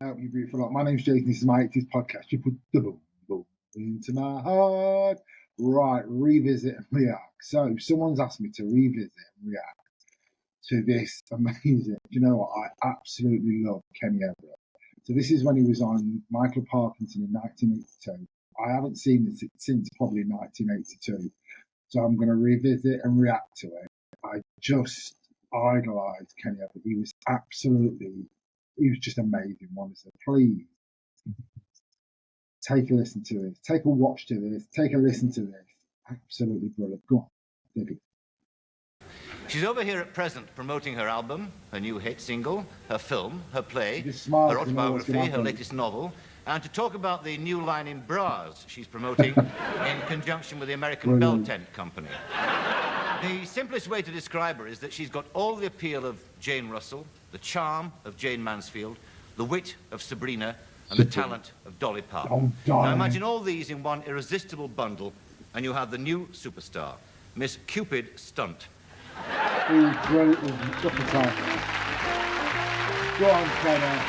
Help you beautiful lot. My name's Jason. This is my 80's podcast. You put the boom, boom into my heart. Right, revisit and react. So, someone's asked me to revisit and react to this amazing. Do you know what? I absolutely love Kenny Everett. So, this is when he was on Michael Parkinson in 1982. I haven't seen it since probably 1982. So, I'm going to revisit and react to it. I just idolised Kenny Everett. He was just amazing, honestly. Please take a listen to this, take a watch to this, take a listen to this. Absolutely brilliant. Go on, dig it. She's over here at present promoting her album, her new hit single, her film, her play, her autobiography, her latest novel, and to talk about the new line in bras she's promoting in conjunction with the American Bell Tent Company. The simplest way to describe her is that she's got all the appeal of Jane Russell, the charm of Jane Mansfield, the wit of Sabrina, and the talent of Dolly Parton. Now imagine all these in one irresistible bundle, and you have the new superstar, Miss Cupid Stunt. Oh, brilliant. Look at that. Go on, Kenny.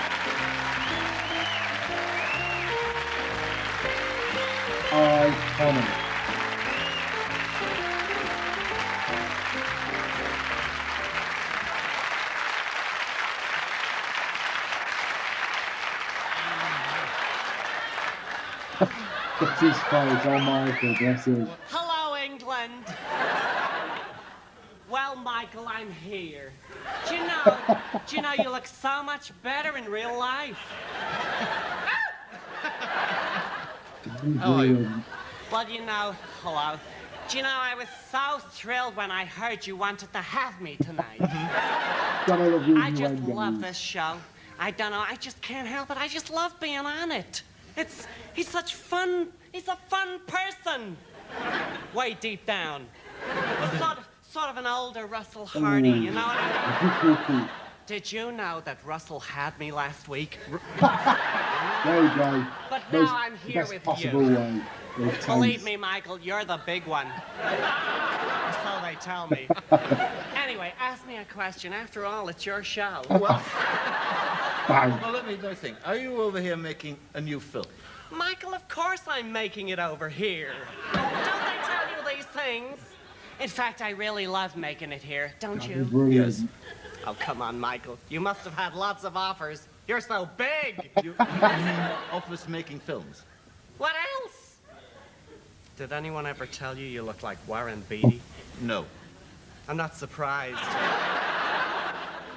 Iconic. That's his face, oh Michael, bless him. Hello, England. Well, Michael, I'm here. Do you know you look so much better in real life? How are you? Well, hello. Do you know, I was so thrilled when I heard you wanted to have me tonight. I just love this show. I don't know, I just can't help it. I just love being on it. He's such fun. He's a fun person. Way deep down. Sort of an older Russell Hardy, you know what I mean? Did you know that Russell had me last week? There you go. But now I'm here with you. Believe me, Michael, you're the big one. So they tell me. Anyway, ask me a question. After all, it's your show. Well, let me think. Are you over here making a new film? Michael, of course I'm making it over here. Don't they tell you these things? In fact, I really love making it here, don't you? Yes. Oh, come on, Michael. You must have had lots of offers. You're so big. You mean offers making films? What else? Did anyone ever tell you you look like Warren Beatty? No. I'm not surprised.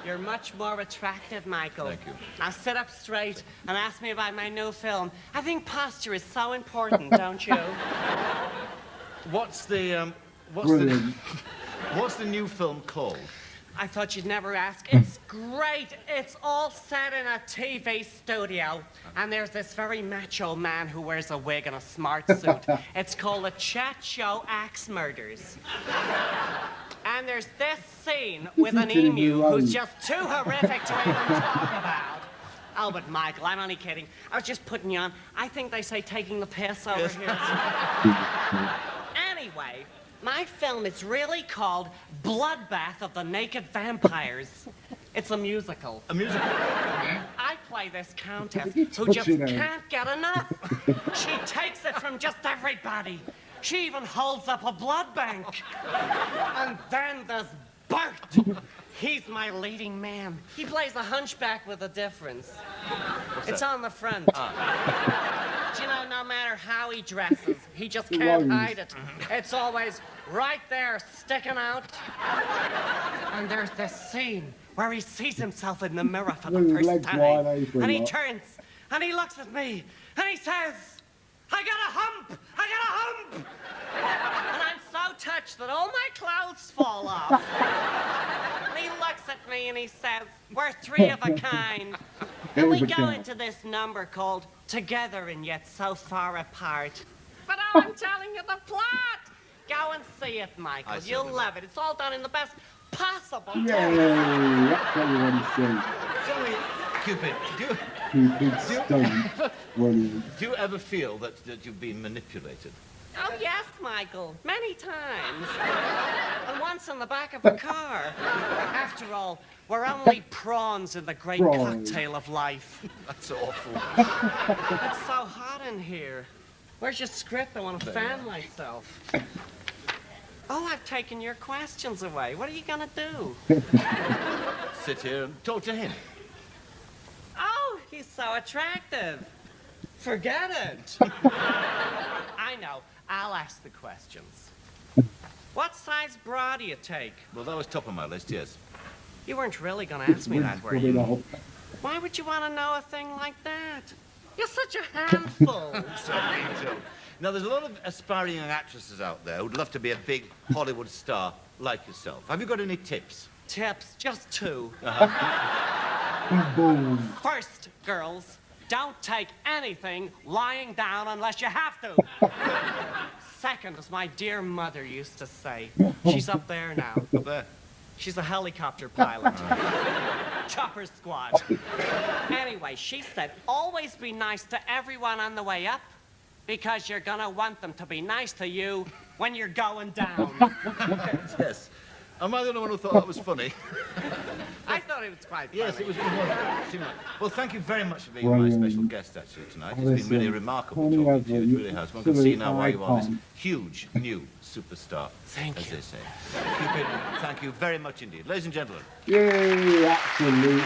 You're much more attractive, Michael. Thank you. Now sit up straight and ask me about my new film. I think posture is so important, don't you? What's the new film called? I thought you'd never ask. It's great. It's all set in a TV studio. And there's this very macho man who wears a wig and a smart suit. It's called The Chat Show Axe Murders. And there's this scene with an emu who's just too horrific to even talk about. Oh, but Michael, I'm only kidding. I was just putting you on. I think they say taking the piss over here. Anyway, my film is really called Bloodbath of the Naked Vampires. It's a musical. A musical? I play this countess who just can't get enough. She takes it from just everybody. She even holds up a blood bank. And then there's Bert. He's my leading man. He plays a hunchback with a difference. It's on the front. Do you know, no matter how he dresses, he just can't hide it. It's always right there, sticking out. And there's this scene where he sees himself in the mirror for the first time. And he turns, and he looks at me, and he says, I got a hump! I got a hump! And I'm so touched that all my clothes fall off. And he looks at me and he says, we're three of a kind. And we go into this number called Together and Yet So Far Apart. But oh, I'm telling you the plot! Go and see it, Michael. You'll love it. It's all done in the best possible way. Yay! That's what you want to see. Tell me, Cupid, Cupid Stunt. do you ever feel that you've been manipulated? Oh, yes, Michael. Many times. And once in the back of a car. After all, we're only prawns in the great cocktail of life. That's awful. It's so hot in here. Where's your script? I want to fan myself. Oh, I've taken your questions away. What are you gonna do? Sit here and talk to him. Oh, he's so attractive. Forget it. I know. I'll ask the questions. What size bra do you take? Well, that was top of my list, yes. You weren't really gonna ask me that, were you? Why would you want to know a thing like that? You're such a handful. Sorry, Joe. Now, there's a lot of aspiring young actresses out there who'd love to be a big Hollywood star like yourself. Have you got any tips? Tips? Just two. Boom. First, girls, don't take anything lying down unless you have to. Second, as my dear mother used to say, she's up there now. Up there? She's a helicopter pilot. Chopper squad. Anyway, she said, always be nice to everyone on the way up, because you're gonna want them to be nice to you when you're going down. Yes. Am I the only one who thought that was funny? I thought it was quite funny. Yes, it was. Well, thank you very much for being my special guest, actually, tonight. It's been really remarkable talking to you. It really has. One can see now why you are this huge, new superstar, Thank as you. they say. Cupid, thank you very much indeed. Ladies and gentlemen. Yay, absolutely.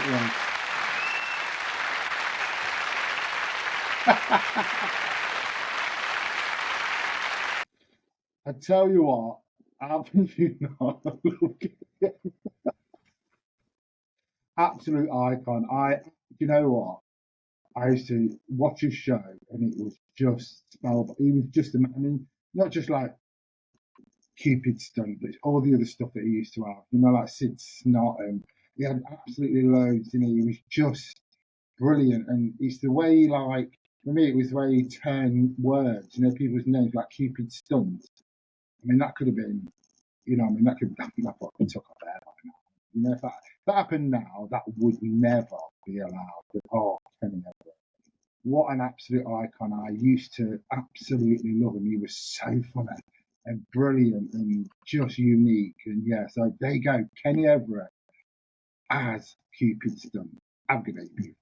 I tell you what, haven't you not? Absolute icon. You know what? I used to watch his show, and it was just spellbound. He was just, I mean, not just like Cupid Stunt, but all the other stuff that he used to have. You know, like Sid Snot, and he had absolutely loads. You know, he was just brilliant, and it's the way he, like, for me, it was the way he turned words. You know, people's names like Cupid Stunt. I mean, that could have been, you know, I mean, that's what we took up there by now. You know, if that happened now, that would never be allowed. But, oh, Kenny Everett, what an absolute icon. I used to absolutely love him. He was so funny and brilliant and just unique. And yeah, so there you go, Kenny Everett as Cupid Stunt. Have a good day, people.